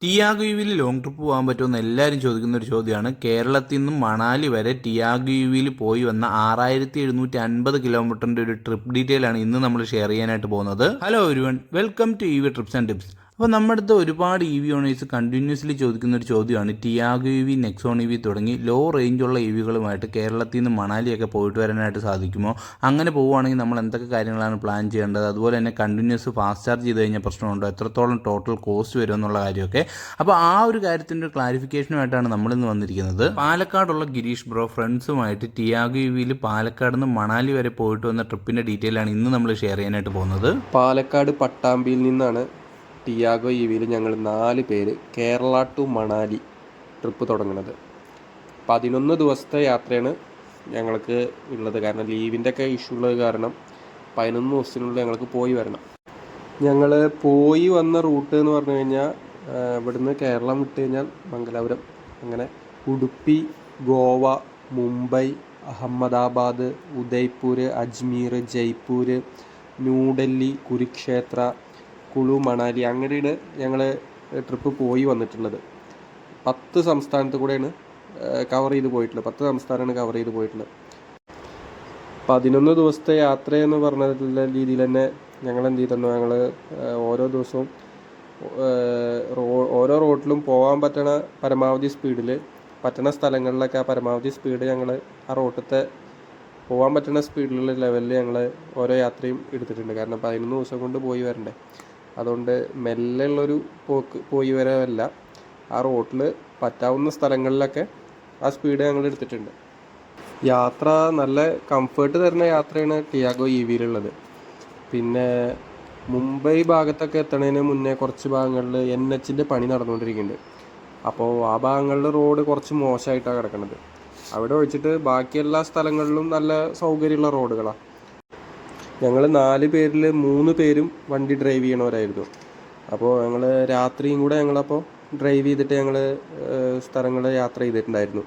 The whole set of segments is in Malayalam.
ടിയാഗുവിൽ ലോങ് ട്രിപ്പ് പോകാൻ പറ്റുമെന്ന് എല്ലാവരും ചോദിക്കുന്ന ഒരു ചോദ്യമാണ്. കേരളത്തിൽ നിന്നും മണാലി വരെ ടിയാഗുവിൽ പോയി വന്ന 6750 കിലോമീറ്ററിന്റെ ഒരു ട്രിപ്പ് ഡീറ്റെയിൽ ആണ് ഇന്ന് നമ്മൾ ഷെയർ ചെയ്യാനായിട്ട് പോകുന്നത്. Hello everyone, welcome to EV trips and tips. അപ്പോൾ നമ്മുടെ അടുത്ത് ഒരുപാട് EV ഓണേഴ്സ് കണ്ടിന്യൂസ്ലി ചോദിക്കുന്ന ഒരു ചോദ്യമാണ് ടിയാഗോ EV, നെക്സോൺ EV തുടങ്ങി ലോ റേഞ്ചുള്ള EVകളുമായിട്ട് കേരളത്തിൽ നിന്ന് മണാലിയൊക്കെ പോയിട്ട് വരാനായിട്ട് സാധിക്കുമോ? അങ്ങനെ പോവുകയാണെങ്കിൽ നമ്മൾ എന്തൊക്കെ കാര്യങ്ങളാണ് പ്ലാൻ ചെയ്യേണ്ടത്? അതുപോലെ തന്നെ കണ്ടിന്യൂസ് ഫാസ്റ്റ് ചാർജ് ചെയ്ത് കഴിഞ്ഞാൽ പ്രശ്നമുണ്ടോ? എത്രത്തോളം ടോട്ടൽ കോസ്റ്റ് വരും എന്നുള്ള കാര്യമൊക്കെ. അപ്പോൾ ആ ഒരു കാര്യത്തിൻ്റെ ഒരു ക്ലാരിഫിക്കേഷനുമായിട്ടാണ് നമ്മളിന്ന് വന്നിരിക്കുന്നത്. പാലക്കാടുള്ള ഗിരീഷ് ബ്രോ ഫ്രണ്ട്സുമായിട്ട് ടിയാഗോ EVയിൽ പാലക്കാട് നിന്ന് മണാലി വരെ പോയിട്ട് വന്ന ട്രിപ്പിൻ്റെ ഡീറ്റെയിൽ ആണ് ഇന്ന് നമ്മൾ ഷെയർ ചെയ്യാനായിട്ട് പോകുന്നത്. പാലക്കാട് പട്ടാമ്പിയിൽ നിന്നാണ് ടിയാഗോ EVയിൽ ഞങ്ങൾ 4 പേര് കേരള ടു മണാലി ട്രിപ്പ് തുടങ്ങുന്നത്. 11 ദിവസത്തെ യാത്രയാണ് ഞങ്ങൾക്ക് ഉള്ളത്. കാരണം ലീവിൻ്റെ ഒക്കെ ഇഷ്യൂ ഉള്ളത് കാരണം 11 ദിവസത്തിനുള്ളിൽ ഞങ്ങൾക്ക് പോയി വരണം. ഞങ്ങൾ പോയി വന്ന റൂട്ട് എന്ന് പറഞ്ഞു കഴിഞ്ഞാൽ ഇവിടുന്ന് കേരളം വിട്ട് കഴിഞ്ഞാൽ മംഗലാപുരം, അങ്ങനെ ഉടുപ്പി, ഗോവ, മുംബൈ, അഹമ്മദാബാദ്, ഉദയ്പൂർ, അജ്മീർ, ജയ്പൂർ, ന്യൂഡൽഹി, കുരുക്ഷേത്ര, കുളു, മണാലി, അങ്ങനെയാണ് ഞങ്ങൾ ട്രിപ്പ് പോയി വന്നിട്ടുള്ളത്. 10 സംസ്ഥാനത്ത് കൂടെയാണ് കവർ ചെയ്ത് പോയിട്ടുള്ളത്. 10 സംസ്ഥാനമാണ് കവർ ചെയ്ത് പോയിട്ടുള്ളത്. 11 ദിവസത്തെ യാത്രയെന്ന് പറഞ്ഞിട്ടുള്ള രീതിയിൽ തന്നെ ഞങ്ങൾ എന്ത് ചെയ്തിരുന്നു, ഞങ്ങൾ ഓരോ ദിവസവും ഓരോ റോട്ടിലും പോകാൻ പറ്റണ പരമാവധി സ്പീഡിൽ, പറ്റണ സ്ഥലങ്ങളിലൊക്കെ ആ പരമാവധി സ്പീഡ് ഞങ്ങൾ ആ റോട്ടത്തെ പോകാൻ പറ്റുന്ന സ്പീഡിലുള്ള ലെവലിൽ ഞങ്ങൾ ഓരോ യാത്രയും എടുത്തിട്ടുണ്ട്. കാരണം 11 ദിവസം കൊണ്ട് പോയി വരണ്ടേ, അതുകൊണ്ട് മെല്ലെ ഉള്ളൊരു പോയി വരവല്ല, ആ റോട്ടിൽ പറ്റാവുന്ന സ്ഥലങ്ങളിലൊക്കെ ആ സ്പീഡ് ഞങ്ങൾ എടുത്തിട്ടുണ്ട്. യാത്ര നല്ല കംഫേർട്ട് തരുന്ന യാത്രയാണ് ടിയാഗോ EVയിലുള്ളത്. പിന്നെ മുംബൈ ഭാഗത്തൊക്കെ എത്തുന്നതിന് മുന്നേ കുറച്ച് ഭാഗങ്ങളിൽ NHൻ്റെ പണി നടന്നുകൊണ്ടിരിക്കുന്നുണ്ട്. അപ്പോൾ ആ ഭാഗങ്ങളിൽ റോഡ് കുറച്ച് മോശമായിട്ടാണ് കിടക്കുന്നത്. അവിടെ ഒഴിച്ചിട്ട് ബാക്കി എല്ലാ സ്ഥലങ്ങളിലും നല്ല സൗകര്യമുള്ള റോഡുകളാണ്. ഞങ്ങൾ 4 പേരിൽ 3 പേരും വണ്ടി ഡ്രൈവ് ചെയ്യണവരായിരുന്നു. അപ്പോൾ ഞങ്ങൾ രാത്രിയും കൂടെ ഞങ്ങളപ്പോൾ ഡ്രൈവ് ചെയ്തിട്ട് ഞങ്ങൾ സ്ഥലങ്ങൾ യാത്ര ചെയ്തിട്ടുണ്ടായിരുന്നു.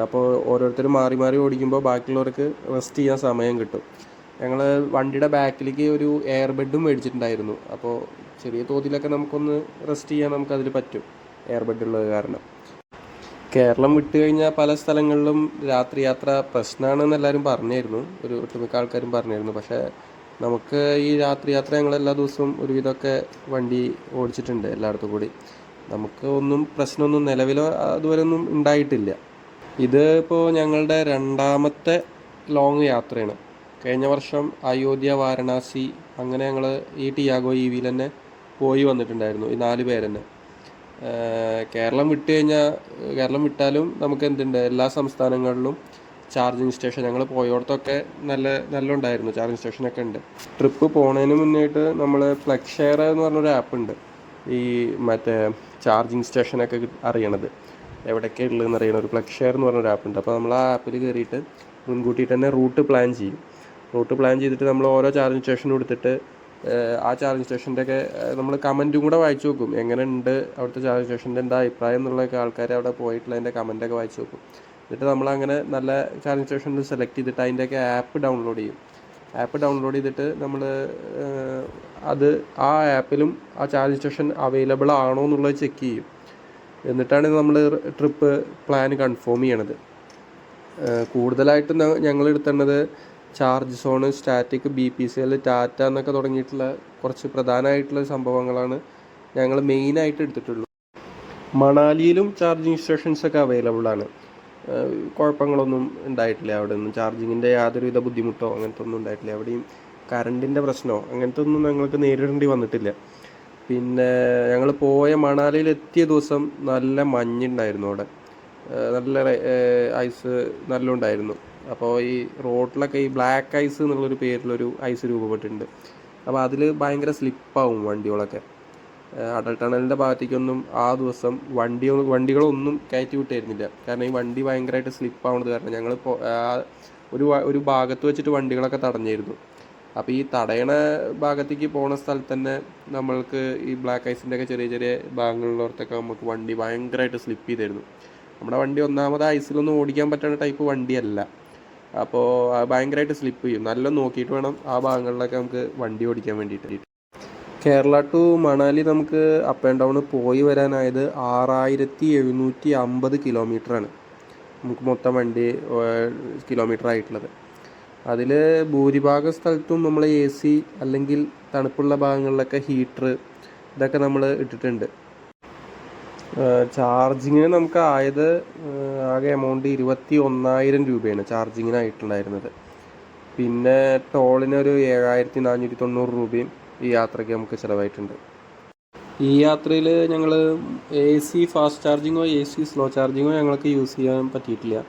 അപ്പോൾ ഓരോരുത്തരും മാറി മാറി ഓടിക്കുമ്പോൾ ബാക്കിയുള്ളവർക്ക് റെസ്റ്റ് ചെയ്യാൻ സമയം കിട്ടും. ഞങ്ങൾ വണ്ടിയുടെ ബാക്കിലേക്ക് ഒരു എയർ ബെഡും മേടിച്ചിട്ടുണ്ടായിരുന്നു. അപ്പോൾ ചെറിയ തോതിലൊക്കെ നമുക്കൊന്ന് റെസ്റ്റ് ചെയ്യാൻ നമുക്കതിൽ പറ്റും, എയർ ബെഡുള്ളത് കാരണം. കേരളം വിട്ട് കഴിഞ്ഞാൽ പല സ്ഥലങ്ങളിലും രാത്രി യാത്ര പ്രശ്നമാണെന്ന് എല്ലാവരും പറഞ്ഞായിരുന്നു, ഒരു ഒട്ടുമിക്ക ആൾക്കാരും പറഞ്ഞായിരുന്നു. പക്ഷേ നമുക്ക് ഈ രാത്രി യാത്ര ഞങ്ങൾ എല്ലാ ദിവസവും ഒരുവിധമൊക്കെ വണ്ടി ഓടിച്ചിട്ടുണ്ട് എല്ലായിടത്തും കൂടി. നമുക്ക് ഒന്നും പ്രശ്നമൊന്നും നിലവിലോ അതുവരെ ഒന്നും ഉണ്ടായിട്ടില്ല. ഇത് ഇപ്പോൾ ഞങ്ങളുടെ 2ാമത്തെ ലോങ് യാത്രയാണ്. കഴിഞ്ഞ വർഷം അയോധ്യ, വാരണാസി, അങ്ങനെ ഞങ്ങൾ ഈ ടിയാഗോ EVയിൽ തന്നെ പോയി വന്നിട്ടുണ്ടായിരുന്നു, ഈ 4 പേര് തന്നെ. കേരളം വിട്ടാലും നമുക്ക് എന്തുണ്ട്, എല്ലാ സംസ്ഥാനങ്ങളിലും ചാർജിങ് സ്റ്റേഷൻ, ഞങ്ങൾ പോയോടത്തൊക്കെ നല്ല ഉണ്ടായിരുന്നു, ചാർജിങ് സ്റ്റേഷനൊക്കെ ഉണ്ട്. ട്രിപ്പ് പോണതിന് മുന്നേയിട്ട് നമ്മൾ ഫ്ലെക്സ് ഷെയർ എന്ന് പറഞ്ഞൊരു ആപ്പ് ഉണ്ട്, ഈ മറ്റേ ചാർജിങ് സ്റ്റേഷനൊക്കെ അറിയണത് എവിടെയൊക്കെ ഉള്ളതെന്ന് അറിയണ ഒരു ഫ്ലെക്സ് ഷെയർ എന്ന് പറഞ്ഞൊരു ആപ്പ് ഉണ്ട്. അപ്പോൾ നമ്മൾ ആ ആപ്പിൽ കയറിയിട്ട് മുൻകൂട്ടിയിട്ട് തന്നെ റൂട്ട് പ്ലാൻ ചെയ്തിട്ട് നമ്മൾ ഓരോ ചാർജിങ് സ്റ്റേഷനും എടുത്തിട്ട് ആ ചാർജിങ് സ്റ്റേഷൻ്റെ ഒക്കെ നമ്മൾ കമൻറ്റും കൂടെ വായിച്ചു നോക്കും, എങ്ങനെ ഉണ്ട് അവിടുത്തെ ചാർജിങ് സ്റ്റേഷൻ്റെ എന്താ അഭിപ്രായം എന്നുള്ളതൊക്കെ ആൾക്കാർ അവിടെ പോയിട്ടുള്ളതിൻ്റെ കമൻറ്റൊക്കെ വായിച്ചു നോക്കും. എന്നിട്ട് നമ്മളങ്ങനെ നല്ല ചാർജിങ് സ്റ്റേഷനിൽ സെലക്ട് ചെയ്തിട്ട് അതിൻ്റെയൊക്കെ ആപ്പ് ഡൗൺലോഡ് ചെയ്തിട്ട് നമ്മൾ ആ ആപ്പിലും ആ ചാർജിങ് സ്റ്റേഷൻ അവൈലബിൾ ആണോ എന്നുള്ളത് ചെക്ക് ചെയ്യും. എന്നിട്ടാണ് നമ്മൾ ട്രിപ്പ് പ്ലാൻ കൺഫേം ചെയ്യണത്. കൂടുതലായിട്ടും ഞങ്ങൾ എടുത്തേണ്ടത് charge zone, Statiq, BPCL, Tata എന്നൊക്കെ തുടങ്ങിയിട്ടുള്ള കുറച്ച് പ്രധാനമായിട്ടുള്ള സംഭവങ്ങളാണ് ഞങ്ങൾ മെയിനായിട്ട് എടുത്തിട്ടുള്ളൂ. മണാലിയിലും ചാർജിങ് സ്റ്റേഷൻസൊക്കെ അവൈലബിൾ ആണ്. കുഴപ്പങ്ങളൊന്നും ഉണ്ടായിട്ടില്ല, അവിടെ ഒന്നും ചാർജിങ്ങിൻ്റെ യാതൊരുവിധ ബുദ്ധിമുട്ടോ അങ്ങനത്തെ ഒന്നും ഉണ്ടായിട്ടില്ല. എവിടെയും കറണ്ടിൻ്റെ പ്രശ്നമോ അങ്ങനത്തെ ഒന്നും ഞങ്ങൾക്ക് നേരിടേണ്ടി വന്നിട്ടില്ല. പിന്നെ ഞങ്ങൾ പോയ മണാലിയിൽ എത്തിയ ദിവസം നല്ല മഞ്ഞുണ്ടായിരുന്നു, അവിടെ നല്ല ഐസ് നല്ല ഉണ്ടായിരുന്നു. അപ്പോൾ ഈ റോഡിലൊക്കെ ഈ ബ്ലാക്ക് ഐസ് എന്നുള്ളൊരു പേരിലൊരു ഐസ് രൂപപ്പെട്ടിട്ടുണ്ട്. അപ്പോൾ അതിൽ ഭയങ്കര സ്ലിപ്പാവും വണ്ടികളൊക്കെ. അടൽ ടണലിൻ്റെ ഭാഗത്തേക്കൊന്നും ആ ദിവസം വണ്ടികളൊന്നും കയറ്റി വിട്ടായിരുന്നില്ല. കാരണം ഈ വണ്ടി ഭയങ്കരമായിട്ട് സ്ലിപ്പാവുന്നത് കാരണം ഞങ്ങൾ ഒരു ഭാഗത്ത് വെച്ചിട്ട് വണ്ടികളൊക്കെ തടഞ്ഞിരുന്നു. അപ്പോൾ ഈ തടയണ ഭാഗത്തേക്ക് പോണ സ്ഥലത്ത് തന്നെ നമ്മൾക്ക് ഈ ബ്ലാക്ക് ഐസിൻ്റെ ഒക്കെ ചെറിയ ചെറിയ ഭാഗങ്ങളിലോർത്തൊക്കെ നമുക്ക് വണ്ടി ഭയങ്കരമായിട്ട് സ്ലിപ്പ് ചെയ്തായിരുന്നു. നമ്മുടെ വണ്ടി ഒന്നാമത് ഐസിലൊന്നും ഓടിക്കാൻ പറ്റുന്ന ടൈപ്പ് വണ്ടിയല്ല. അപ്പോൾ ഭയങ്കരമായിട്ട് സ്ലിപ്പ് ചെയ്യും. നല്ല നോക്കിയിട്ട് വേണം ആ ഭാഗങ്ങളിലൊക്കെ നമുക്ക് വണ്ടി ഓടിക്കാൻ വേണ്ടിയിട്ട്. കേരള ടു മണാലി നമുക്ക് അപ്പ് ആൻഡ് ഡൗൺ പോയി വരാനായത് 6750 കിലോമീറ്ററാണ് നമുക്ക് മൊത്തം വണ്ടി കിലോമീറ്റർ ആയിട്ടുള്ളത്. അതിൽ ഭൂരിഭാഗം സ്ഥലത്തും നമ്മൾ AC അല്ലെങ്കിൽ തണുപ്പുള്ള ഭാഗങ്ങളിലൊക്കെ ഹീറ്റർ ഇതൊക്കെ നമ്മൾ ഇട്ടിട്ടുണ്ട്. ചാർജിങ്ങിന് നമുക്ക് ആയത് ആകെ എമൗണ്ട് 21,000 രൂപയാണ് ചാർജിങ്ങിനായിട്ടുണ്ടായിരുന്നത്. പിന്നെ ടോളിനൊരു 7490 രൂപയും ഈ യാത്രയ്ക്ക് നമുക്ക് ചിലവായിട്ടുണ്ട്. ഈ യാത്രയിൽ ഞങ്ങൾ AC ഫാസ്റ്റ് ചാർജിങ്ങോ AC സ്ലോ ചാർജിങ്ങോ ഞങ്ങൾക്ക് യൂസ് ചെയ്യാൻ പറ്റിയിട്ടില്ല.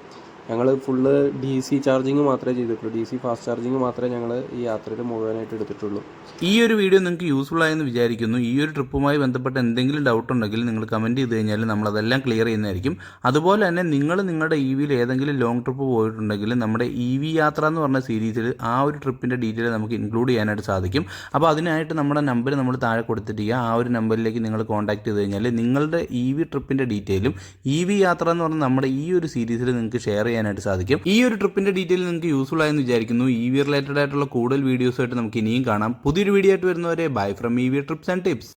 ഞങ്ങൾ ഫുള്ള് DC ചാർജിങ് മാത്രമേ ചെയ്തിട്ടുള്ളൂ. DC ഫാസ്റ്റ് ചാർജിങ് മാത്രമേ ഞങ്ങൾ ഈ യാത്രയിൽ മുഴുവനായിട്ട് എടുത്തിട്ടുള്ളൂ. ഈ ഒരു വീഡിയോ നിങ്ങൾക്ക് യൂസ്ഫുൾ ആയെന്ന് വിചാരിക്കുന്നു. ഈ ഒരു ട്രിപ്പുമായി ബന്ധപ്പെട്ട എന്തെങ്കിലും ഡൗട്ട് ഉണ്ടെങ്കിൽ നിങ്ങൾ കമൻറ്റ് ചെയ്ത് കഴിഞ്ഞാൽ നമ്മളതെല്ലാം ക്ലിയർ ചെയ്യുന്നതായിരിക്കും. അതുപോലെ തന്നെ നിങ്ങൾ നിങ്ങളുടെ EVയിൽ ഏതെങ്കിലും ലോങ് ട്രിപ്പ് പോയിട്ടുണ്ടെങ്കിൽ നമ്മുടെ EV യാത്ര എന്ന് പറഞ്ഞ സീരീസിൽ ആ ഒരു ട്രിപ്പിൻ്റെ ഡീറ്റെയിൽ നമുക്ക് ഇൻക്ലൂഡ് ചെയ്യാനായിട്ട് സാധിക്കും. അപ്പോൾ അതിനായിട്ട് നമ്മുടെ നമ്പർ നമ്മൾ താഴെ കൊടുത്തിരിക്കുക. ആ ഒരു നമ്പറിലേക്ക് നിങ്ങൾ കോൺടാക്ട് ചെയ്ത് കഴിഞ്ഞാൽ നിങ്ങളുടെ EV ട്രിപ്പിൻ്റെ ഡീറ്റെയിലും EV യാത്ര എന്ന് പറഞ്ഞാൽ നമ്മുടെ ഈ ഒരു സീരീസിൽ നിങ്ങൾക്ക് ഷെയർ ചെയ്യാനായിട്ട് സാധിക്കും. ഈ ഒരു ട്രിപ്പിൻ്റെ ഡീറ്റെയിൽ നിങ്ങൾക്ക് യൂസ്ഫുൾ ആയെന്ന് വിചാരിക്കുന്നു. EV റിലേറ്റഡ് ആയിട്ടുള്ള കൂടുതൽ വീഡിയോസായിട്ട് നമുക്ക് ഇനിയും കാണാം. പുതിയൊരു വീഡിയോ ആയിട്ട് വരുന്നവരെ bye from EV trips and tips.